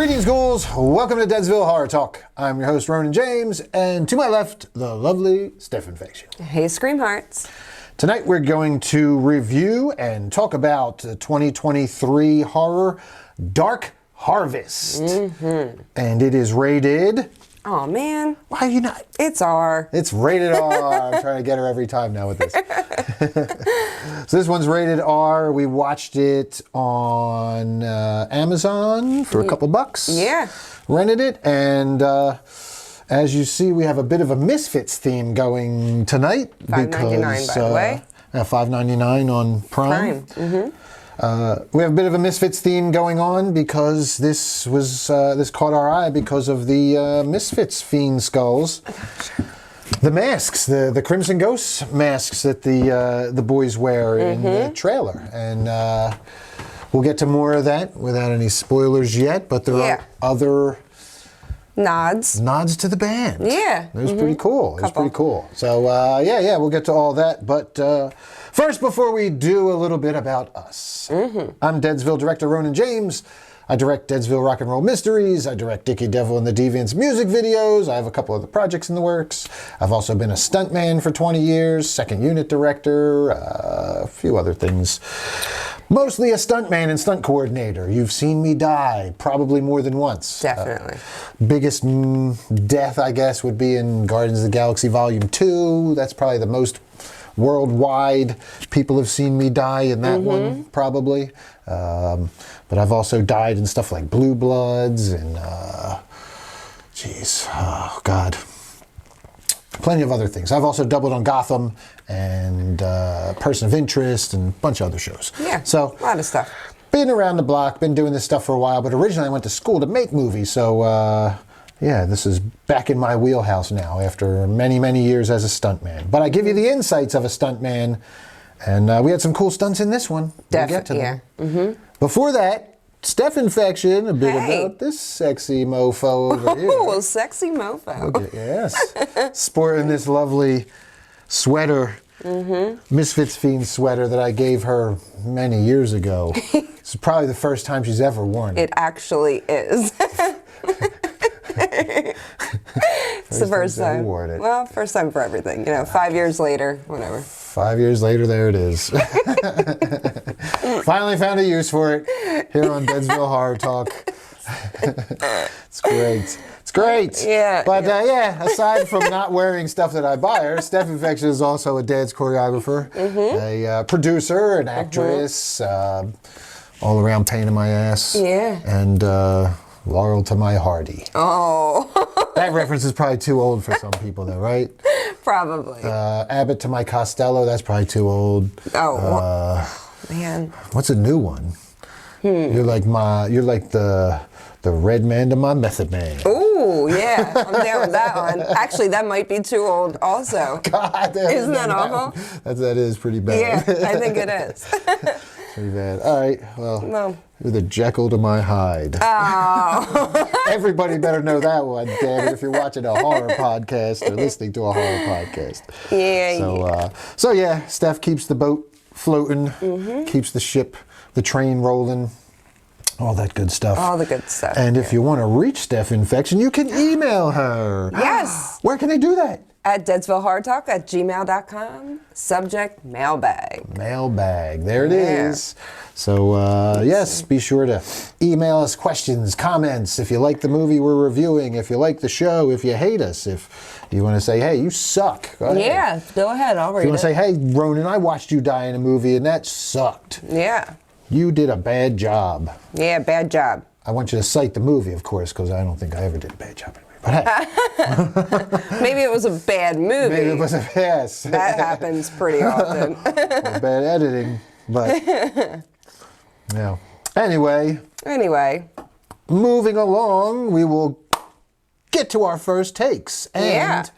Greetings, ghouls. Welcome to Deadsville Horror Talk. I'm your host, Ronin James, and to my left, the lovely Steph Infection. Hey, Scream Hearts. Tonight we're going to review and talk about 2023 horror Dark Harvest. And it is rated... Oh man. Why are you not? It's R. It's rated R. I'm trying to get her every time now with this. So this one's rated R. We watched it on Amazon for a couple bucks. Yeah. Rented it, and as you see, we have a bit of a Misfits theme going tonight. $5.99 by the way. $5.99 on Prime. We have a bit of a Misfits theme going on because this caught our eye because of the Misfits fiend skulls. The masks, the Crimson Ghost masks that the boys wear in the trailer. And we'll get to more of that without any spoilers yet, but there are other nods to the band. Yeah. It was pretty cool. It was pretty cool. So, we'll get to all that. But first, before we do, a little bit about us. I'm Deadsville director Ronin James. I direct Deadsville Rock and Roll Mysteries. I direct Dickie Devil and the Deviants music videos. I have a couple other projects in the works. I've also been a stuntman for 20 years, second unit director, a few other things. Mostly a stuntman and stunt coordinator. You've seen me die probably more than once. Definitely. Biggest death, I guess, would be in Guardians of the Galaxy Volume 2. That's probably the most worldwide people have seen me die in that one, probably. But I've also died in stuff like Blue Bloods and, plenty of other things. I've also doubled on Gotham and Person of Interest and a bunch of other shows. Yeah, so a lot of stuff. Been around the block, been doing this stuff for a while, but originally I went to school to make movies, so this is back in my wheelhouse now after many, many years as a stuntman. But I give you the insights of a stuntman, and we had some cool stunts in this one. We'll get to them. Before that, Steph Infection, a bit about this sexy mofo over here. Oh, sexy mofo. Okay, yes. Sporting this lovely sweater, Misfits Fiend sweater that I gave her many years ago. It's probably the first time she's ever worn it. It actually is. It's the first time. Worn it. Well, first time for everything. 5 years later, whatever. 5 years later, there it is. Finally found a use for it here on Deadsville Horror Talk. It's great. It's great. Yeah. But aside from not wearing stuff that I buy her, Steph Infection is also a dance choreographer, a producer, an actress, all around pain in my ass. Yeah. And Laurel to my Hardy. Oh. That reference is probably too old for some people, though, right? Probably. Abbott to my Costello, that's probably too old. Oh, man. What's a new one? You're like the Red Man to my Method Man. Ooh, yeah, I'm down with that one. Actually, that might be too old also. God, isn't that awful? That is pretty bad. Yeah, I think it is. Pretty bad. All right, well, you're the Jekyll to my Hyde. Oh. Everybody better know that one, damn it, if you're watching a horror podcast or listening to a horror podcast. Yeah, So Steph keeps the boat floating, keeps the ship, the train rolling, all that good stuff. All the good stuff. And if you want to reach Steph Infection, you can email her. Yes. Where can they do that? At deadsvillehorrortalk@gmail.com. Subject, mailbag. Mailbag. There it is. So, yes, be sure to email us questions, comments, if you like the movie we're reviewing, if you like the show, if you hate us, if you want to say, hey, you suck. Go ahead. Yeah, go ahead. I'll read it. If you want to say, hey, Ronin, I watched you die in a movie and that sucked. Yeah. You did a bad job. Yeah, bad job. I want you to cite the movie, of course, because I don't think I ever did a bad job anyway. But hey. Maybe it was a bad movie. Maybe it was a pass. That happens pretty often. Or bad editing, but no. Anyway, moving along, we will get to our first takes. And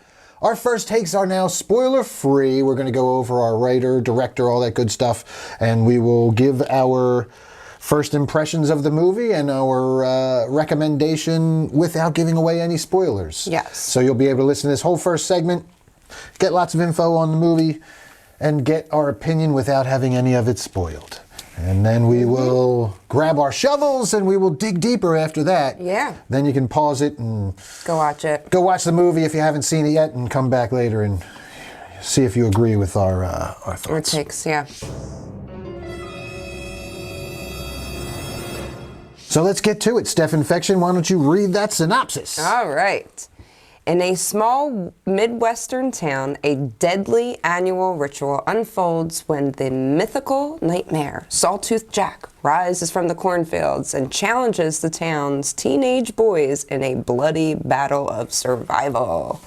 our first takes are now spoiler-free. We're going to go over our writer, director, all that good stuff, and we will give our first impressions of the movie and our recommendation without giving away any spoilers. Yes. So you'll be able to listen to this whole first segment, get lots of info on the movie, and get our opinion without having any of it spoiled. And then we will grab our shovels and we will dig deeper after that. Yeah. Then you can pause it and go watch it. Go watch the movie if you haven't seen it yet, and come back later and see if you agree with our thoughts. Our takes, yeah. So let's get to it. Steph Infection, why don't you read that synopsis? All right. In a small Midwestern town, a deadly annual ritual unfolds when the mythical nightmare, Sawtooth Jack, rises from the cornfields and challenges the town's teenage boys in a bloody battle of survival.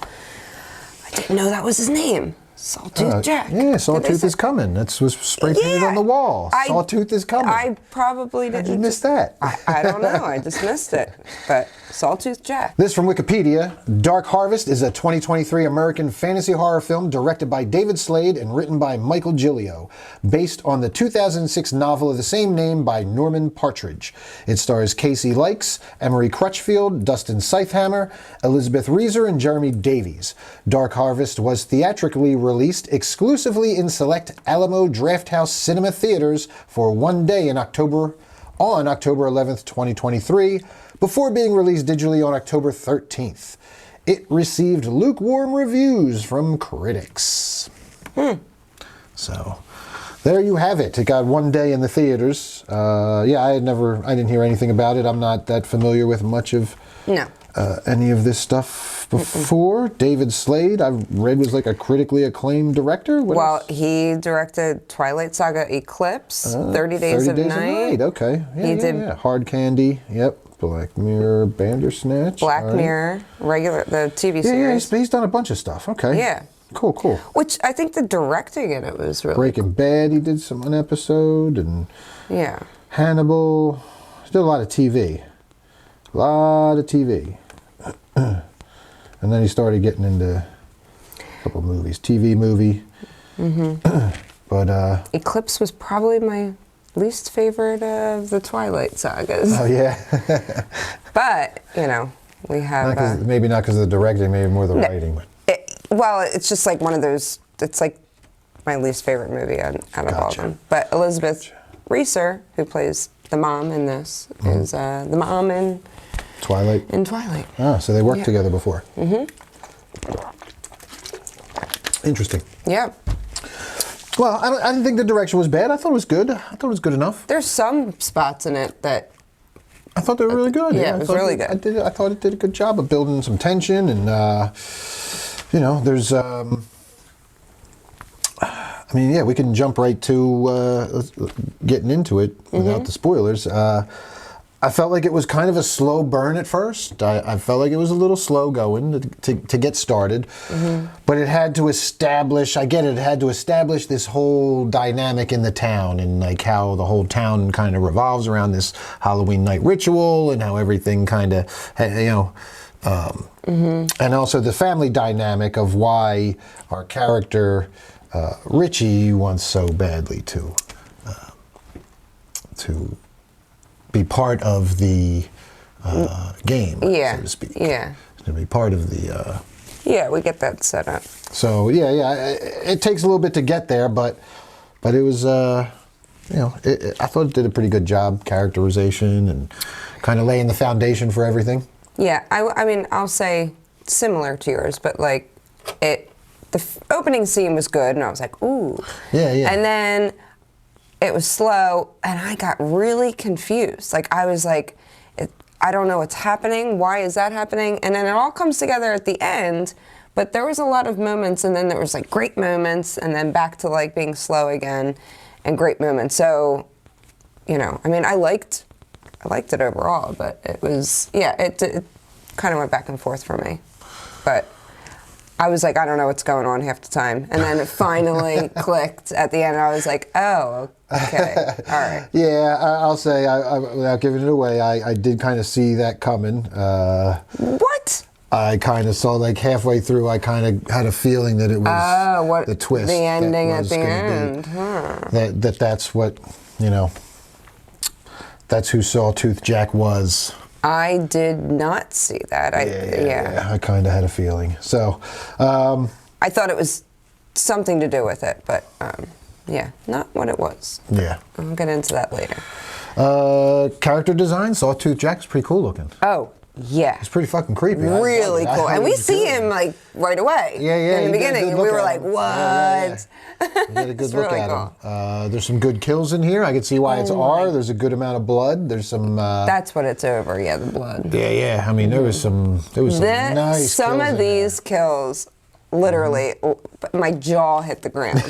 I didn't know that was his name. Sawtooth Jack. Yeah, Sawtooth is coming. That was spray painted on the wall. Sawtooth is coming. I probably didn't. How'd you miss that? I don't know. I just missed it. But Sawtooth Jack. This from Wikipedia. Dark Harvest is a 2023 American fantasy horror film directed by David Slade and written by Michael Gilio, based on the 2006 novel of the same name by Norman Partridge. It stars Casey Likes, Emery Crutchfield, Dustin Scythehammer, Elizabeth Reeser, and Jeremy Davies. Dark Harvest was theatrically released exclusively in select Alamo Drafthouse Cinema theaters for one day on October 11th, 2023, before being released digitally on October 13th. It received lukewarm reviews from critics. So, there you have it. It got one day in the theaters. Yeah, I didn't hear anything about it. I'm not that familiar with much of any of this stuff before. David Slade, I read, was like a critically acclaimed director. He directed Twilight Saga Eclipse, 30 Days of Night. Okay. Yeah, Hard Candy. Yep. Black Mirror, Bandersnatch. Black Mirror, the TV series. Yeah, he's done a bunch of stuff. Okay. Yeah. Cool. Which I think the directing in it was really Breaking Bad, he did an episode, and Hannibal. He did a lot of TV. And then he started getting into a couple of movies. TV movie. But Eclipse was probably my least favorite of the Twilight sagas. Oh, yeah. But, we have... maybe not because of the directing, maybe more the writing. It's just like one of those... It's like my least favorite movie out of all of them. But Elizabeth Reeser, who plays the mom in this, is the mom in... Twilight? In Twilight. Ah, so they worked together before. Interesting. Yeah. Well, I didn't think the direction was bad. I thought it was good. I thought it was good enough. There's some spots in it that... I thought they were really good. Yeah, it was really good. I thought it did a good job of building some tension, and, there's... we can jump right to getting into it without the spoilers. I felt like it was kind of a slow burn at first. I felt like it was a little slow going to get started. But it had to establish, it had to establish this whole dynamic in the town, and like how the whole town kind of revolves around this Halloween night ritual, and how everything kind of, and also the family dynamic of why our character, Richie, wants so badly to be part of the game, so to speak. Yeah. To be part of the... we get that set up. So, it takes a little bit to get there, but it was, I thought it did a pretty good job, characterization, and kind of laying the foundation for everything. Yeah, I'll say similar to yours, but like, the opening scene was good, and I was like, ooh. Yeah. And then... it was slow, and I got really confused. Like, I was like, I don't know what's happening. Why is that happening? And then it all comes together at the end, but there was a lot of moments, and then there was, like, great moments, and then back to, like, being slow again, and great moments. So, I liked it overall, but it was, it kind of went back and forth for me. But I was like, I don't know what's going on half the time. And then it finally clicked at the end. I was like, oh, okay, all right. Yeah, I'll say, without giving it away, I did kind of see that coming. What? I kind of saw, like, halfway through, I kind of had a feeling that it was the twist. The ending at the end. That's what, that's who Sawtooth Jack was. I did not see that. I kind of had a feeling. So, I thought it was something to do with it, but Yeah, not what it was. Yeah. I'll get into that later. Character design, Sawtooth Jack's pretty cool looking. Oh, yeah. It's pretty fucking creepy. Really cool. And we see him like right away. Yeah. In the beginning, and we were like, what? Yeah. You get a good look really at cool. him. There's some good kills in here. I can see why it's R. There's a good amount of blood. There's some. That's what it's over. Yeah, the blood. Yeah. I mean, there was some nice. Some of these kills. Literally, my jaw hit the ground.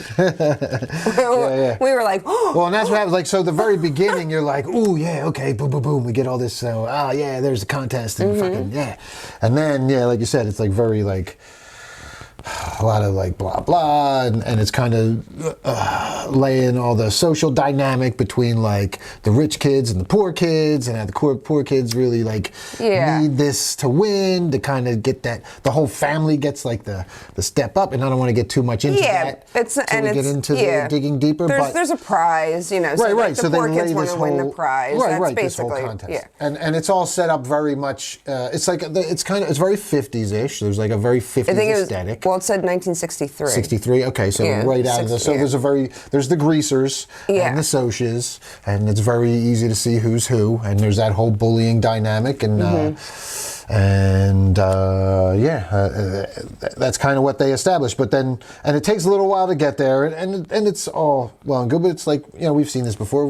We were like, oh. Well, and that's what happens. Like, so the very beginning, you're like, ooh, yeah, okay, boom, boom, boom. We get all this, yeah, there's a contest, and fucking, yeah. And then, yeah, like you said, it's like very, like, a lot of like blah blah, and it's kind of laying all the social dynamic between like the rich kids and the poor kids, and how the poor kids really like need this to win, to kind of get that the whole family gets like the step up. And I don't want to get too much into that until we get into the digging deeper. There's a prize, you know. So right. Like, So the poor they kids want to win the prize. Right. That's This whole basically contest, and it's all set up very much. It's like it's very 50s-ish. There's like a very 50s aesthetic. Well, it said 1963. 63. Okay, so right out of the there's the greasers and the socias, and it's very easy to see who's who, and there's that whole bullying dynamic, and that's kind of what they established. But then, and it takes a little while to get there, and it's all well and good, but it's like, you know, we've seen this before.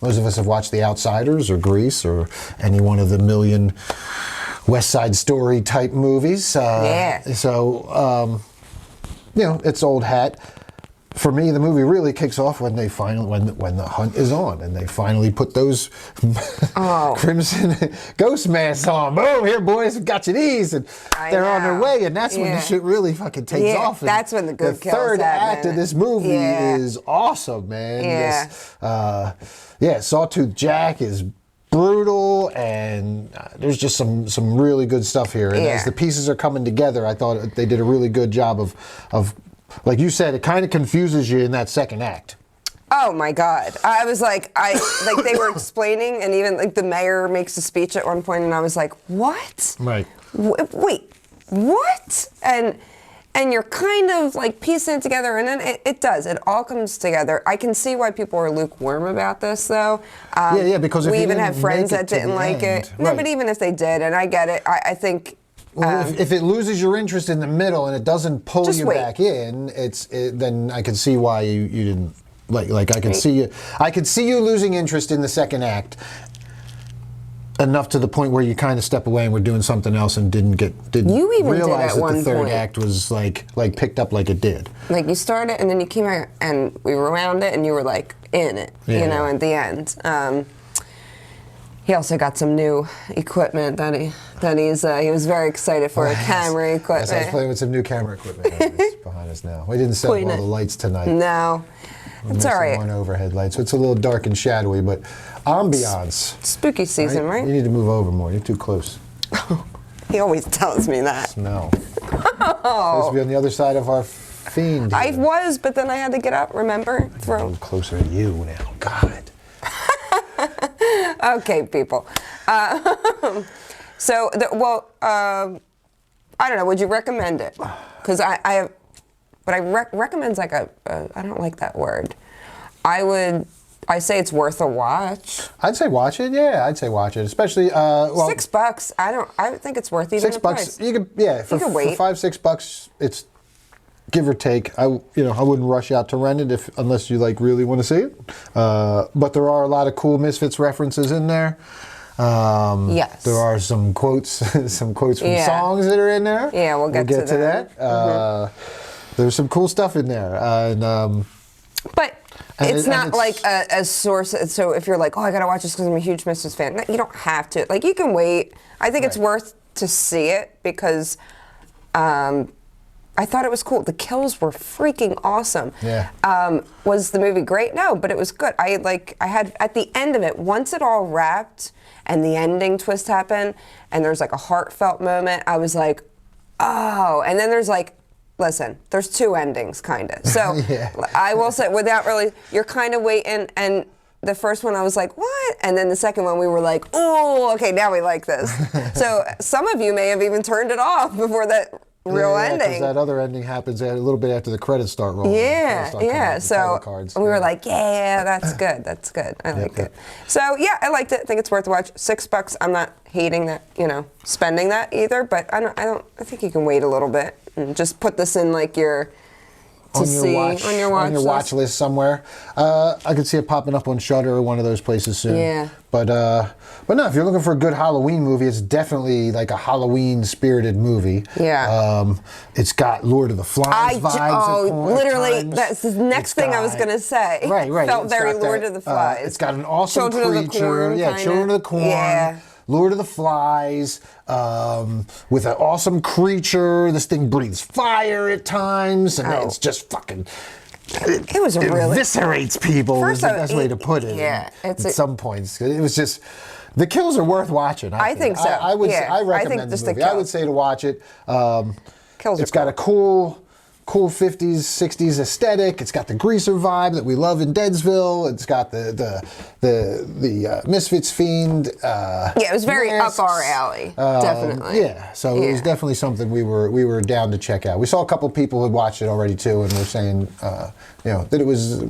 Most of us have watched The Outsiders or Grease or any one of the million West Side Story type movies. So. You know, it's old hat. For me, the movie really kicks off when they when the hunt is on, and they finally put those crimson ghost masks on. Boom! Here, boys, got you these, and they're on their way, and that's when the shit really fucking takes off. And that's when the good kills third act of this movie is awesome, man. Sawtooth Jack is brutal, and there's just some really good stuff here. And as the pieces are coming together, I thought they did a really good job of like you said, it kind of confuses you in that second act. Oh my God! I was like, they were explaining, and even like the mayor makes a speech at one point, and I was like, what? Right. Wait, what? And you're kind of like piecing it together, and then it does. It all comes together. I can see why people are lukewarm about this, though. Because if we you even didn't have friends make that didn't like it. Right. No, but even if they did, and I get it, I think. Well, if it loses your interest in the middle and it doesn't pull you back in, then I can see why you didn't like. I can see you losing interest in the second act. Enough to the point where you kind of step away and we're doing something else and didn't realize that the third act was like picked up like it did. Like you started and then you came out and we were around it and you were like in it, you know, at the end. He also got some new equipment he was very excited for camera equipment. Yes, I was playing with some new camera equipment behind us now. We didn't set up all the lights tonight. No. It's all right. One overhead light, so it's a little dark and shadowy, but ambiance. Spooky season, right? You need to move over more. You're too close. He always tells me that. Smell. Supposed to be on the other side of our fiend. I was, but then I had to get up. Remember? I'm closer to you now. God. Okay, people. I don't know. Would you recommend it? Because recommend's like I don't like that word. I say it's worth a watch. I'd say watch it. Yeah, I'd say watch it, especially $6. I think it's worth even $6. The price. You could for $5-6, it's give or take. I wouldn't rush out to rent it unless you really want to see it. But there are a lot of cool Misfits references in there. Yes. There are some quotes from songs that are in there. Yeah, we'll get to that. There's some cool stuff in there. But it's not like a source. So if you're like, oh, I gotta watch this because I'm a huge Misfits fan, no, you don't have to. Like, you can wait. I think it's worth to see it because I thought it was cool. The kills were freaking awesome. Yeah. Was the movie great? No, but it was good. I had at the end of it, once it all wrapped and the ending twist happened, and there's like a heartfelt moment, I was like, oh. And then there's like, listen, there's two endings, kind of. So I will say, without really, you're kind of waiting, and the first one I was like, what? And then the second one we were like, oh, okay, now we like this. So some of you may have even turned it off before that real Because ending. that other ending happens a little bit after the credits start rolling. Yeah. So cards. we were like, yeah, that's good. That's good. I like it. So yeah, I liked it. I think it's worth a watch. $6. I'm not hating that, spending that either. But I think you can wait a little bit and just put this in like on your watch list somewhere. I could see it popping up on Shudder or one of those places soon. Yeah. But no, if you're looking for a good Halloween movie, it's definitely like a Halloween spirited movie. Yeah. It's got Lord of the Flies vibes. Literally, that's the next thing I was gonna say. Right. Felt very Lord of the Flies. It's got an awesome Children creature. Of the Corn, kinda. Children of the Corn. Yeah. Lord of the Flies, with an awesome creature. This thing breathes fire at times, and it's just fucking. It was really eviscerates people. Is the best way to put it. Yeah, at some points, it was just. The kills are worth watching. I think so. I recommend this movie. I would say to watch it. Kills it's got a cool 50s, 60s aesthetic. It's got the greaser vibe that we love in Deadsville. It's got the Misfits fiend. It was very masks. up our alley, definitely. Yeah, so it was definitely something we were down to check out. We saw a couple people who had watched it already too, and were saying, that it was,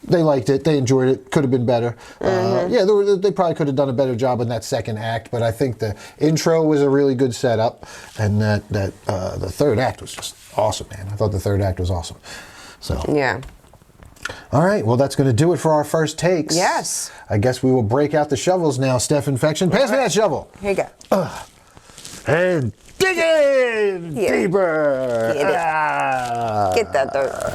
they liked it, they enjoyed it, could have been better. They probably could have done a better job in that second act, but I think the intro was a really good setup, and that the third act was just awesome, man. I thought the third act was awesome. So yeah. All right, well, that's going to do it for our first takes. Yes. I guess we will break out the shovels now, Steph Infection. Pass me that shovel. Here you go. And dig in deeper. Get it. Get that dirt.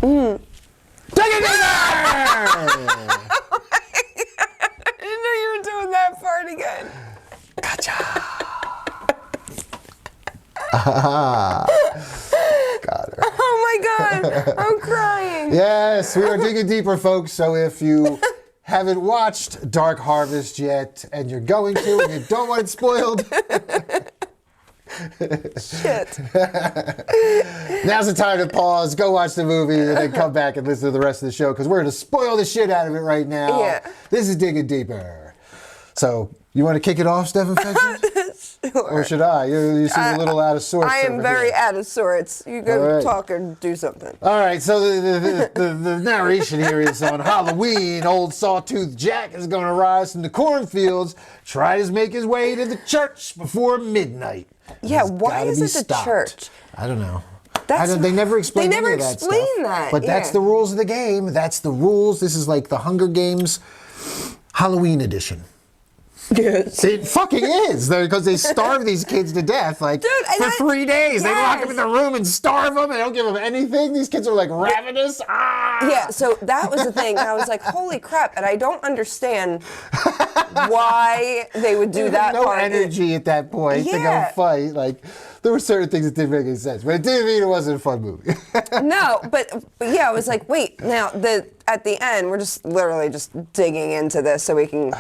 Dig it deeper! I didn't know you were doing that part again. Gotcha. Got her. Oh my God, I'm crying. Yes, we are digging deeper, folks. So if you haven't watched Dark Harvest yet, and you're going to, and you don't want it spoiled, shit. Now's the time to pause, go watch the movie, and then come back and listen to the rest of the show, because we're going to spoil the shit out of it right now. Yeah. This is Digging Deeper. So, you want to kick it off, Steph Infection? Sure. Or should I? You seem a little out of sorts. I am very out of sorts. You go right. talk or do something. All right, so the narration here is on Halloween. Old Sawtooth Jack is going to rise from the cornfields, try to make his way to the church before midnight. Yeah, why is it the church? I don't know. That's, they never explain They never any of that explain stuff. that. But that's the rules of the game. That's the rules. This is like the Hunger Games Halloween edition. Yes. It fucking is, because they starve these kids to death, for 3 days. They lock them in the room and starve them, and they don't give them anything. These kids are like ravenous. Yeah, so that was the thing. I was like, holy crap, and I don't understand why they would do that no part. energy at that point to go fight. There were certain things that didn't make any sense, but it didn't mean it wasn't a fun movie. No, but yeah, I was like, wait, now at the end, we're just literally just digging into this so we can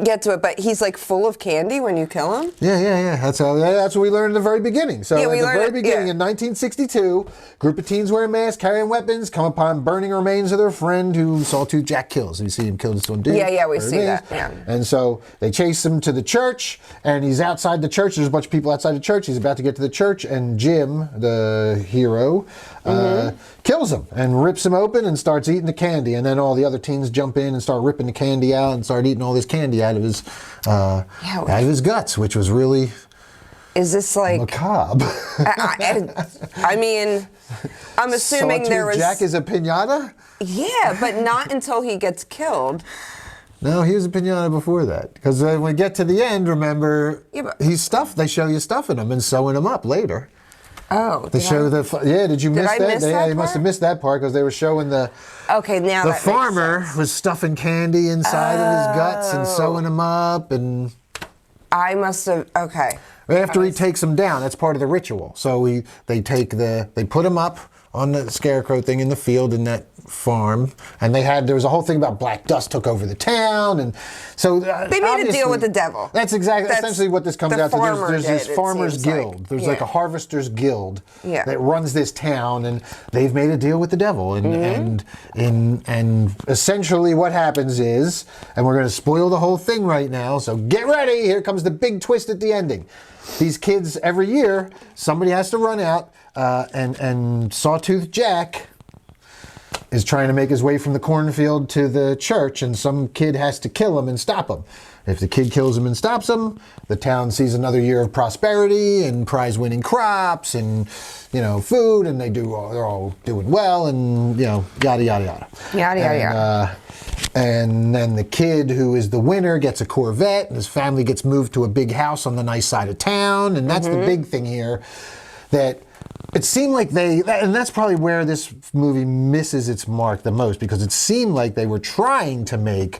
get to it. But he's like full of candy when you kill him. Yeah. That's what we learned in the very beginning. So at the very beginning in 1962, group of teens wearing masks, carrying weapons, come upon burning remains of their friend who Sawtooth Jack kills. You see him kill this one dude. Yeah, we see that. Yeah. And so they chase him to the church, and he's outside the church. There's a bunch of people outside the church. He's about to get to the church, and Jim, the hero, kills him and rips him open and starts eating the candy. And then all the other teens jump in and start ripping the candy out and start eating all this candy out of his guts, which was really macabre. I mean, I'm assuming there was Jack is a piñata? Yeah, but not until he gets killed. No, he was a piñata before that. Because when we get to the end, remember, he's stuffed. They show you stuffing him and sewing him up later. Oh, did you miss that? You must have missed that part because they were showing the farmer was stuffing candy inside of his guts and sewing him up, and I must have after he takes him down, that's part of the ritual. So they put him up on the scarecrow thing in the field in that farm, and there was a whole thing about black dust took over the town, and so they made a deal with the devil. That's essentially what this comes down to. There's this farmers guild. Like. There's like a harvesters guild yeah. that runs this town, and they've made a deal with the devil, and essentially what happens is, and we're going to spoil the whole thing right now, so get ready. Here comes the big twist at the ending. These kids, every year, somebody has to run out, and Sawtooth Jack is trying to make his way from the cornfield to the church, and some kid has to kill him and stop him. If the kid kills him and stops him, the town sees another year of prosperity and prize-winning crops and, food, and they're all doing well, and, yada, yada, yada. Yada, yada, yada. And then the kid who is the winner gets a Corvette, and his family gets moved to a big house on the nice side of town, and that's the big thing here, that it seemed like and that's probably where this movie misses its mark the most, because it seemed like they were trying to make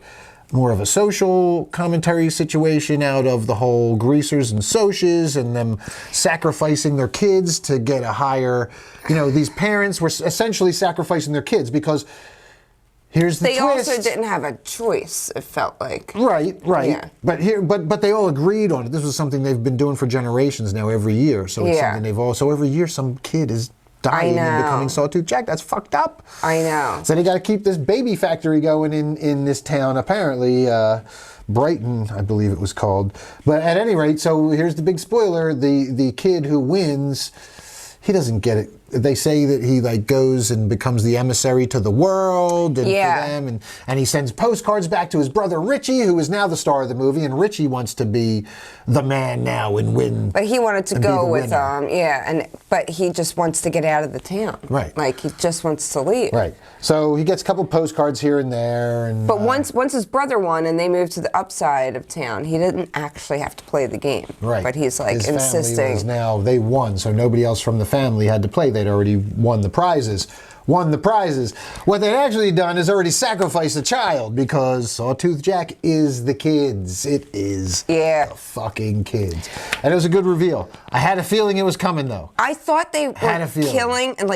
more of a social commentary situation out of the whole greasers and socias and them sacrificing their kids to get a higher, these parents were essentially sacrificing their kids because here's the twist. They also didn't have a choice, it felt like. Right. Yeah. But they all agreed on it. This was something they've been doing for generations now, every year. So it's something so every year some kid is dying and becoming Sawtooth Jack. That's fucked up. I know. So they got to keep this baby factory going in this town, apparently. Brighton, I believe it was called. But at any rate, so here's the big spoiler. The kid who wins, he doesn't get it. They say that he goes and becomes the emissary to the world and for them, and he sends postcards back to his brother Richie, who is now the star of the movie, and Richie wants to be the man now and win. But he wanted to go with but he just wants to get out of the town. Right. Like he just wants to leave. Right. So he gets a couple postcards here and there, and but once his brother won and they moved to the upside of town, he didn't actually have to play the game. Right. But he's his insisting. Family was now they won, so nobody else from the family had to play. They'd already won the prizes. What they'd actually done is already sacrificed a child, because Sawtooth Jack is the kids. It is the fucking kids. And it was a good reveal. I had a feeling it was coming, though. I thought they were killing and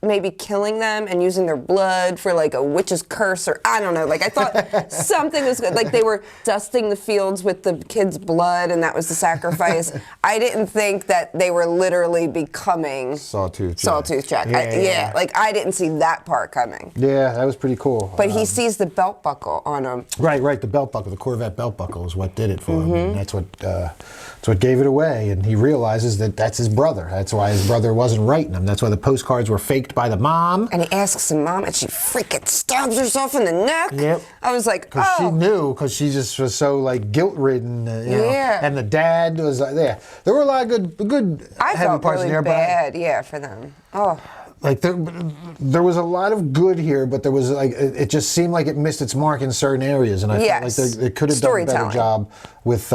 maybe killing them and using their blood for a witch's curse, or I don't know. I thought something was good. They were dusting the fields with the kids' blood, and that was the sacrifice. I didn't think that they were literally becoming Sawtooth Jack. I didn't see that part coming. Yeah, that was pretty cool. But he sees the belt buckle on him. Right. The belt buckle, the Corvette belt buckle, is what did it for him. And that's what gave it away. And he realizes that that's his brother. That's why his brother wasn't writing him. That's why the postcards were faked by the mom. And he asks the mom, and she freaking stabs herself in the neck. Yep. I was like, because she knew, because she just was so guilt-ridden. And the dad was there. There were a lot of good heavy parts in there. I felt really bad, for them. Oh. There was a lot of good here, but there was it just seemed like it missed its mark in certain areas, and I felt like they could have done a better job with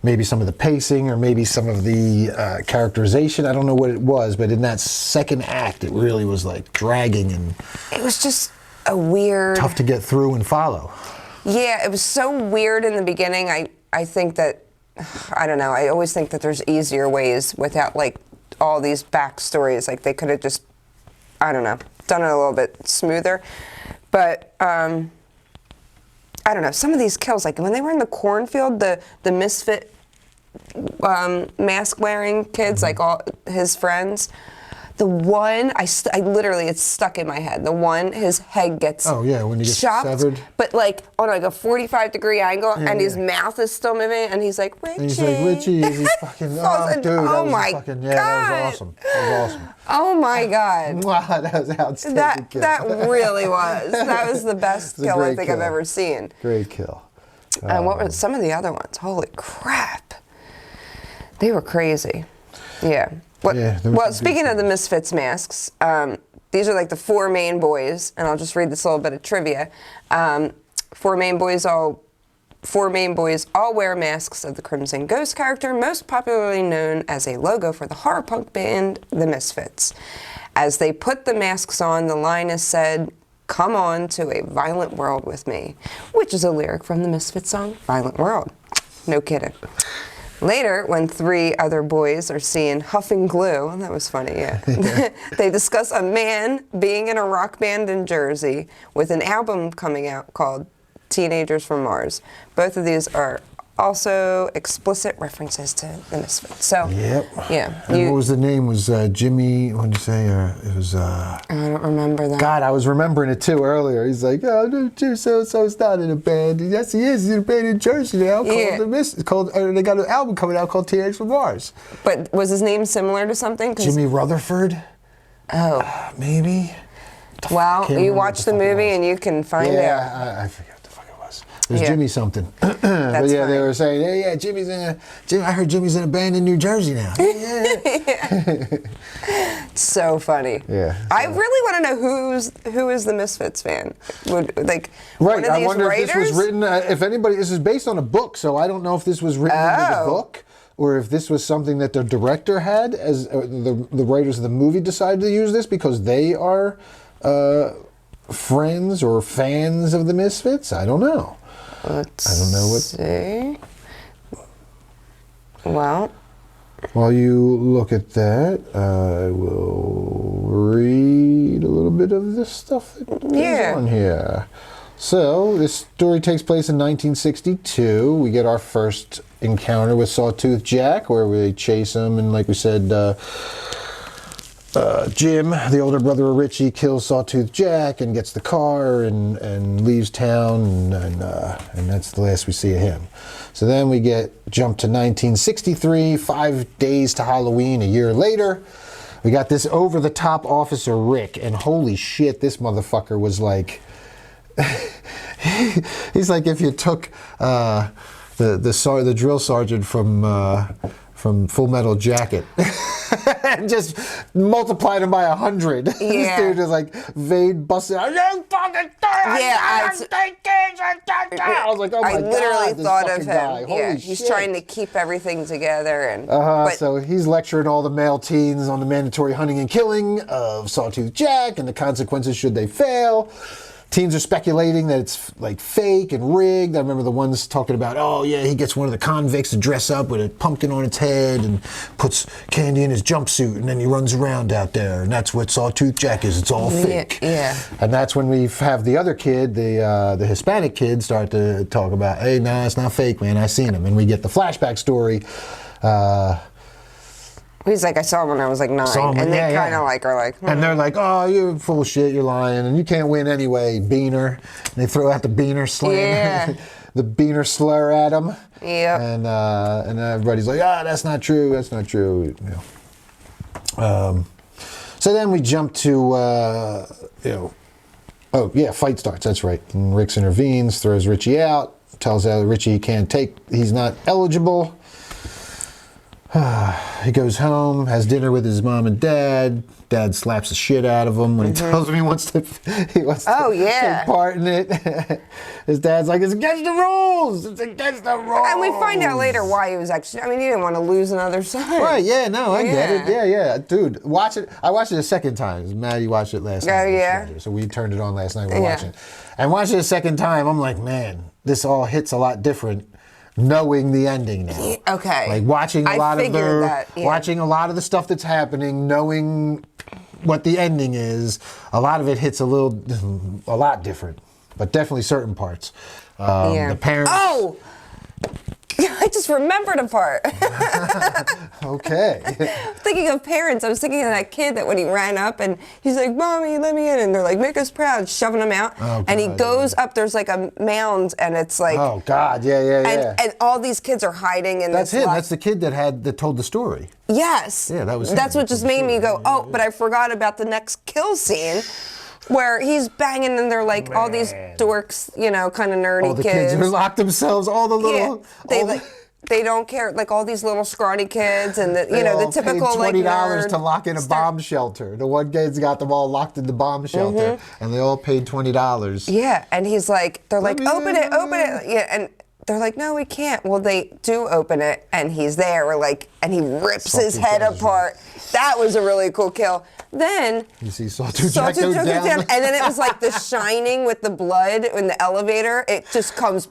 maybe some of the pacing or maybe some of the characterization. I don't know what it was, but in that second act, it really was dragging, and it was just a weird, tough to get through and follow. Yeah, it was so weird in the beginning. I think that, I don't know. I always think that there's easier ways without all these backstories. They could have just, I don't know, done it a little bit smoother. But I don't know, some of these kills, when they were in the cornfield, the misfit mask wearing kids, all his friends, the one, I literally, it's stuck in my head. The one, his head gets when he gets chopped, severed. But on a 45-degree angle, and his mouth is still moving, and he's like, Richie. And he's like, Richie, is he fucking, dude, oh my God. That was awesome. Oh my God. Wow, that was outstanding kill. That really was. That was the best kill I think I've ever seen. Great kill. And what were some of the other ones? Holy crap. They were crazy. Yeah. Well, speaking of the Misfits masks, these are the four main boys, and I'll just read this little bit of trivia. Four main boys all wear masks of the Crimson Ghost character, most popularly known as a logo for the horror punk band, the Misfits. As they put the masks on, the line is said, "Come on to a violent world with me," which is a lyric from the Misfits song, Violent World. No kidding. Later, when 3 other boys are seen huffing glue, that was funny, yeah. They discuss a man being in a rock band in Jersey with an album coming out called Teenagers from Mars. Both of these are also explicit references to the Misfits. So, yep. Yeah. And what was the name? Was Jimmy, what did you say? It was... I don't remember that. God, I was remembering it too earlier. He's like, oh, no, so-and-so's not in a band. Yes, he is. He's in a band in Jersey now called the Misfits. They got an album coming out called Teenagers from Mars. But was his name similar to something? Jimmy Rutherford? Oh. Maybe? Well, you watch the movie and you can find out. Yeah, I forget. There's Jimmy something. But That's yeah, funny. they were saying, yeah, I heard Jimmy's in a band in New Jersey now. Yeah. So funny. Yeah. I really want to know who is the Misfits fan? One of Right, these I wonder writers? if this was written, this is based on a book, so I don't know if this was written into the book, or if this was something that the director had, as the writers of the movie decided to use this because they are friends or fans of the Misfits. I don't know. I don't know what. See. Well, while you look at that, I will read a little bit of this stuff that goes on here. So, this story takes place in 1962. We get our first encounter with Sawtooth Jack, where we chase him, and like we said, Jim, the older brother of Richie, kills Sawtooth Jack and gets the car and leaves town, and that's the last we see of him. So then we jump to 1963, 5 days to Halloween, a year later. We got this over-the-top Officer Rick, and holy shit, this motherfucker was like... he's like if you took the drill sergeant from Full Metal Jacket and just multiplied him by 100. Yeah. This dude is like Vade busted out. You fucking I was like, oh my God, I literally this thought of fucking him. guy. Holy He's shit. trying to keep everything together, and So he's lecturing all the male teens on the mandatory hunting and killing of Sawtooth Jack and the consequences should they fail. Teens are speculating that it's like fake and rigged. I remember the ones talking about, oh yeah, he gets one of the convicts to dress up with a pumpkin on its head and puts candy in his jumpsuit, and then he runs around out there, and that's what Sawtooth Jack is. It's all fake. Yeah. And that's when we have the other kid, the Hispanic kid, start to talk about, hey, nah, it's not fake, man. I seen him, and we get the flashback story. he's like, I saw him when I was like 9, and they kind of like are like, and they're like, oh, you're full of shit, you're lying, and you can't win anyway, Beaner. And they throw out the Beaner slam, the Beaner slur at him. Yeah. And everybody's like, that's not true, that's not true. You know. So then we jump to, fight starts, that's right. And Rix intervenes, throws Richie out, tells Richie he's not eligible. He goes home, has dinner with his mom and dad. Dad slaps the shit out of him when he tells him he wants to take part in it. His dad's like, it's against the rules! It's against the rules! And we find out later why he was actually, he didn't want to lose another son. Right, I get it. Yeah. Dude, watch it. I watched it a second time. Maddie watched it last night. Oh, yeah? So we turned it on last night, we're watching. And watched it a second time, I'm like, man, this all hits a lot different. Knowing the ending now. Okay. Like watching a lot of watching a lot of the stuff that's happening, knowing what the ending is, a lot of it hits a lot different, but definitely certain parts. The parents. Oh! I just remembered a part. Okay. Thinking of parents, I was thinking of that kid that when he ran up and he's like, Mommy, let me in. And they're like, make us proud, shoving him out. Oh, and he God, goes up, there's like a mound, and it's like... Oh, God, yeah. And all these kids are hiding in That's this... him, that's the kid that told the story. Yes. Yeah, that was him. That's what just made me go, but I forgot about the next kill scene. Where he's banging and they're like all these dorks, kind of nerdy all the kids who locked themselves, all the little... They don't care, like all these little scrawny kids and the typical paid $20 nerd to lock in a bomb shelter. The one kid's got them all locked in the bomb shelter, and they all paid $20. Yeah, and he's like, they're like, open it. Yeah, and they're like, no, we can't. Well, they do open it, and he's there, and he rips his head apart. That was a really cool kill. Then you see Sawtooth Jack go down, and then it was like The Shining with the blood in the elevator. It just comes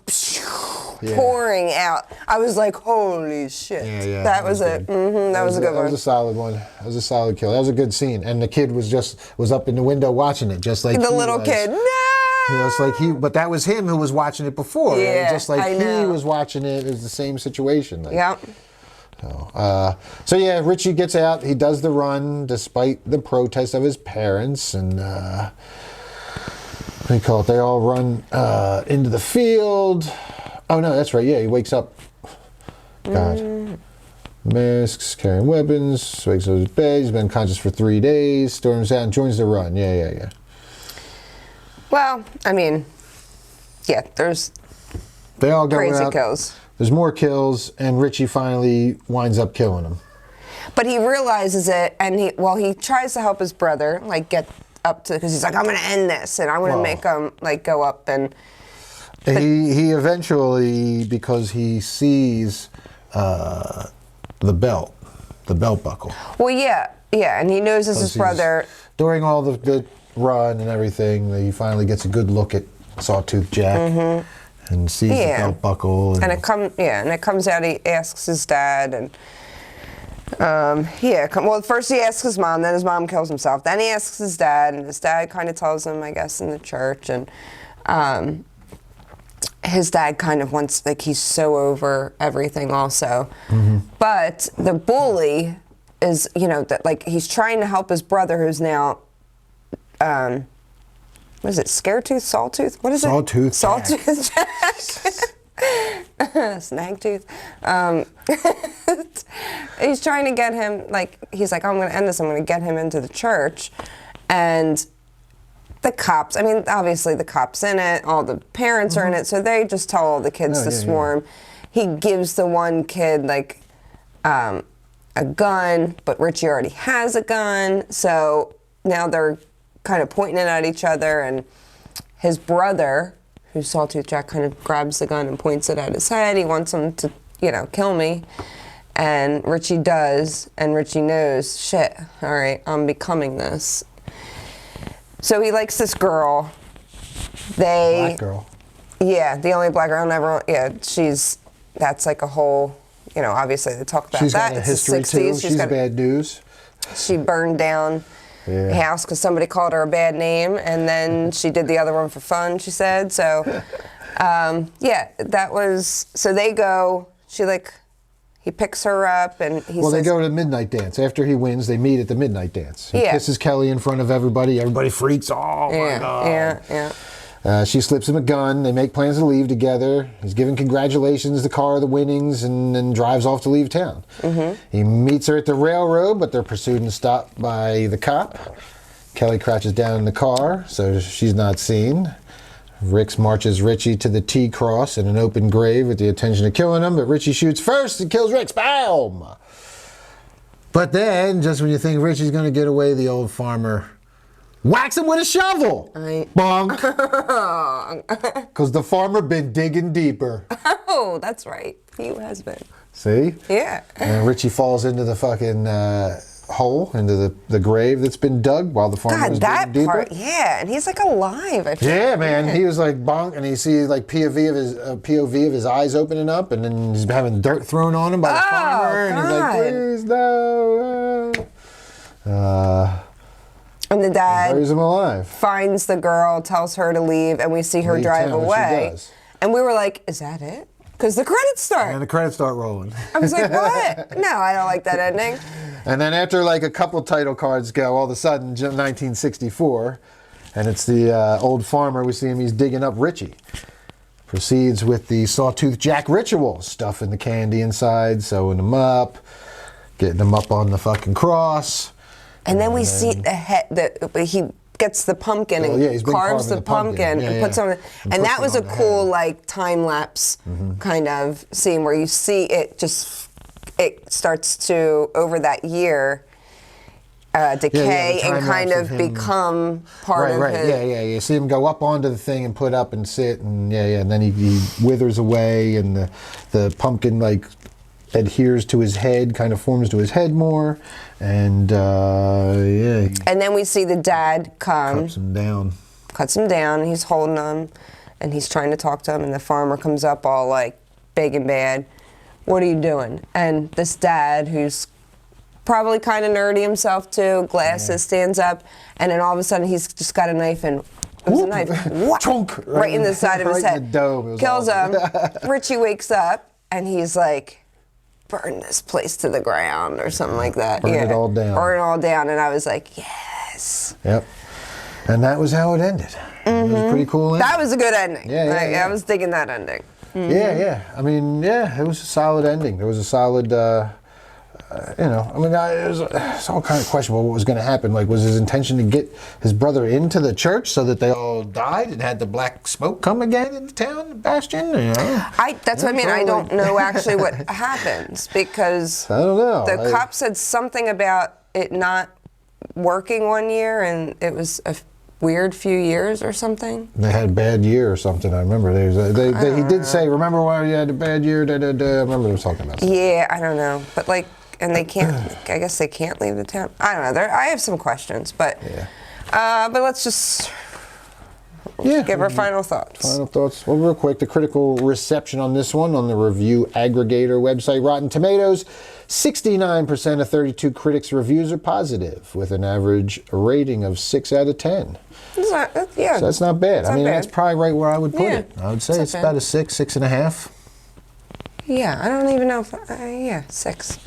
pouring out. I was like, holy shit. Yeah, that was it. That was a good one. That was a solid one. That was a solid kill. That was a good scene. And the kid was up in the window watching it, just like the little kid. No. It's like but that was him who was watching it before. Yeah, right? Just like I know. he was watching it. It was the same situation. Like, Yep. So yeah, Richie gets out. He does the run despite the protest of his parents, and what do you call it? They all run into the field. Oh no, that's right. Yeah, he wakes up. God. Masks, carrying weapons, wakes up in his bed. He's been unconscious for 3 days. Storms out and joins the run. Yeah. Well, I mean, yeah, they all go crazy out. kills. There's more kills, and Richie finally winds up killing him. But he realizes it, and he tries to help his brother, like, get up to, because he's like, I'm going to end this, and I want to make him, like, go up and... He eventually, because he sees the belt buckle. Well, yeah, and he knows it's his brother. During all the run and everything, he finally gets a good look at Sawtooth Jack and sees the belt buckle. And it comes out. He asks his dad, and well, first he asks his mom, then his mom kills himself. Then he asks his dad, and his dad kind of tells him, I guess, in the church, and his dad kind of wants, like, he's so over everything also. But the bully is, that, like, he's trying to help his brother who's now, what is it, Sawtooth? What is it? Sawtooth Jack. Snagtooth. He's trying to get him, like, he's like, oh, I'm going to end this. I'm going to get him into the church. And the cops, I mean, obviously the cops in it, all the parents are in it, so they just tell all the kids to swarm. He gives the one kid, like, a gun, but Richie already has a gun, so now they're kind of pointing it at each other, and his brother, who's Sawtooth Jack, kind of grabs the gun and points it at his head. He wants him to, kill me. And Richie does, and Richie knows, shit, all right, I'm becoming this. So he likes this girl. Black girl. Yeah, the only black girl ever. Yeah, that's like a whole, obviously they talk about She's that. got a history too. She's bad news. She burned down a house because somebody called her a bad name, and then she did the other one for fun, she said. So, that was, so they go, he picks her up, and he says... They go to the midnight dance. After he wins, they meet at the midnight dance. He kisses Kelly in front of everybody. Everybody freaks. Oh, my God. Yeah. She slips him a gun. They make plans to leave together. He's giving congratulations, the car, the winnings, and then drives off to leave town. He meets her at the railroad, but they're pursued and stopped by the cop. Kelly crouches down in the car, so she's not seen. Rix marches Richie to the T-cross in an open grave with the intention of killing him, but Richie shoots first and kills Rix. Boom! But then, just when you think Richie's going to get away, the old farmer whacks him with a shovel. Bonk! Because the farmer been digging deeper. Oh, that's right. He has been. See? Yeah. And Richie falls into the fucking hole, into the grave that's been dug while the farmer was digging deeper. Part, yeah, and he's like alive. I feel yeah, man. He was like bonk, and you see like POV of his eyes opening up, and then he's having dirt thrown on him by the farmer, and he's like, please, no. And the dad buries him alive. Finds the girl, tells her to leave, and we see her drive away. And we were like, is that it? Because the credits start. And the credits start rolling. I was like, what? No, I don't like that ending. And then after like a couple title cards go, all of a sudden, 1964, and it's the old farmer. We see him, he's digging up Richie. Proceeds with the Sawtooth Jack ritual, stuffing the candy inside, sewing him up, getting him up on the fucking cross. And then we see the head, he gets the pumpkin and carves the pumpkin and puts on it. And that was a cool, like, time-lapse kind of scene where you see it starts to, over that year, decay and kind of become part of his... Yeah. You see him go up onto the thing and put up and sit, and and then he withers away, and the pumpkin, like, adheres to his head, kind of forms to his head more, and and then we see the dad come, cuts him down, and he's holding him, and he's trying to talk to him, and the farmer comes up all like big and bad. What are you doing? And this dad, who's probably kind of nerdy himself too, glasses, stands up, and then all of a sudden he's just got a knife and it was a knife, Chunk, right in the side of his right head. in the dome. Kills him. Richie wakes up and he's like, burn this place to the ground or something like that. Burn it all down. Burn it all down. And I was like, yes. Yep. And that was how it ended. It was a pretty cool ending. That was a good ending. Yeah. I was digging that ending. Yeah. I mean, it was a solid ending. There was a solid, it's all kind of questionable what was going to happen. Like, was his intention to get his brother into the church so that they all died and had the black smoke come again into town, the Bastion? That's what I mean. I don't know actually what happens because I don't know. The cop said something about it not working 1 year and it was a weird few years or something. They had a bad year or something. I remember he did say, "Remember why you had a bad year?" I remember they were talking about something. Yeah, I don't know, but like, and they can't. I guess they can't leave the town. I don't know. I have some questions, but let's just give our final thoughts. Final thoughts. Well, real quick, the critical reception on this one on the review aggregator website Rotten Tomatoes. 69% of 32 critics' reviews are positive, with an average rating of 6 out of 10. It's not, So that's not bad. I mean, bad. that's probably right where I would put it. I would say it's about a 6, 6.5. Yeah, I don't even know if, 6.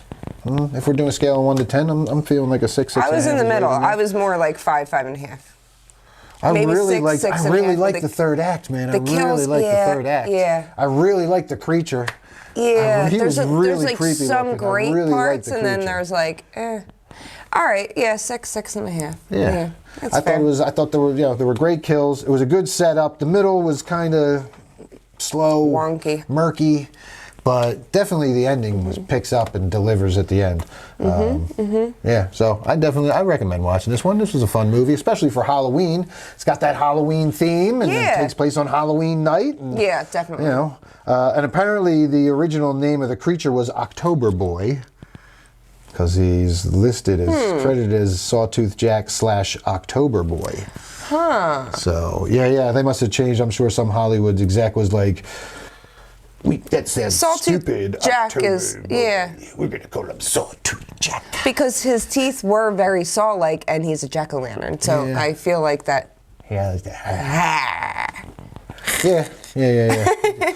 If we're doing a scale of 1 to 10, I'm feeling like a 6, 6.5. I was in the middle. I was more like 5, 5.5. I Maybe really 6, 6 and a half, like the third act, man. I really like the third act. Yeah. I really like the creature. Yeah, there's like creepy some looking. great really parts, the and then creature. there's like, all right, 6, 6.5. Yeah, that's I fair. thought there were great kills. It was a good setup. The middle was kind of slow, wonky, murky, but definitely the ending picks up and delivers at the end. Yeah, so I recommend watching this one. This was a fun movie, especially for Halloween. It's got that Halloween theme, and it takes place on Halloween night. And, yeah, definitely. You know, and apparently the original name of the creature was October Boy, because he's listed as credited as Sawtooth Jack / October Boy. Huh. So yeah, they must have changed. I'm sure some Hollywood exec was like, that sounds Sawtooth stupid. Jack October is Boy. We're gonna call him Sawtooth Jack because his teeth were very saw-like, and he's a jack-o'-lantern. So I feel like that. Yeah, Yeah.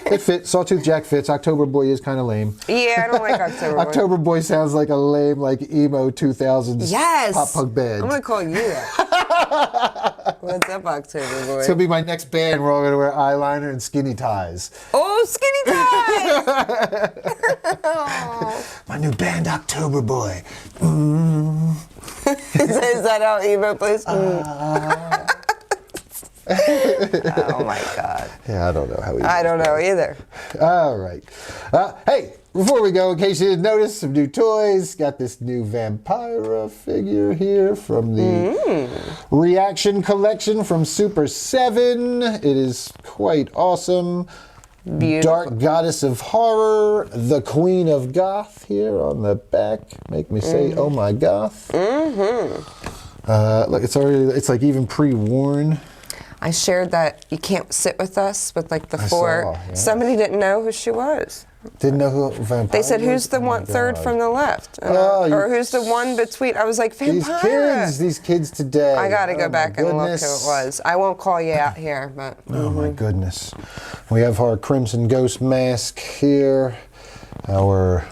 It fits. Sawtooth Jack fits. October Boy is kind of lame. Yeah, I don't like October Boy. October Boy sounds like a lame, like emo 2000s pop punk band. I'm gonna call you that. What's up, October Boy? It's gonna be my next band. We're all gonna wear eyeliner and skinny ties. Oh, skinny ties! My new band, October Boy. Is that how emo plays? Oh my God. Yeah, I don't know how he. I don't know either. All right. Hey, before we go, in case you didn't notice, some new toys. Got this new Vampira figure here from the Reaction Collection from Super 7. It is quite awesome. Beautiful. Dark Goddess of Horror, the Queen of Goth here on the back. Make me say, oh my goth. Look, it's like even pre-worn. I shared that you can't sit with us with like the I four. saw, yeah. Somebody didn't know who she was. Didn't know who Vampire They said, was? who's the Oh my third God. from the left? Oh, who's the one between? I was like, Vampire. These kids today. I got to go Oh, back my and look who it goodness. was. I won't call you out here, but. Oh my goodness. We have our Crimson Ghost mask here. Our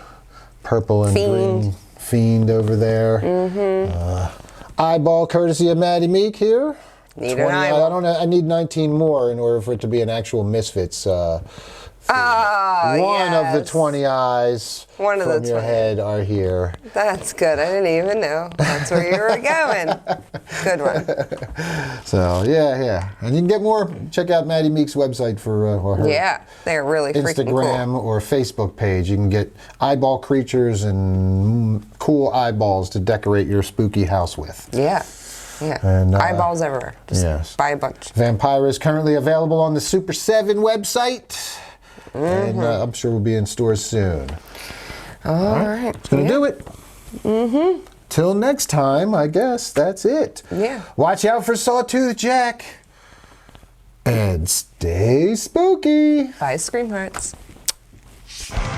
purple and green Fiend over there. Eyeball courtesy of Maddie Meek here. Need an eyeball. I need 19 more in order for it to be an actual Misfits. One of the 20 eyes One of from the your 20. head are here. That's good. I didn't even know that's where you were going. Good one. So yeah, and you can get more. Check out Maddie Meek's website for or her They're really freaking cool. Instagram or Facebook page. You can get eyeball creatures and cool eyeballs to decorate your spooky house with. Yeah. And, eyeballs everywhere. Just buy a bunch. Vampira is currently available on the Super 7 website. And I'm sure we'll be in stores soon. All right. That's going to do it. Till next time, I guess that's it. Yeah. Watch out for Sawtooth Jack. And stay spooky. Buy Scream Hearts. much.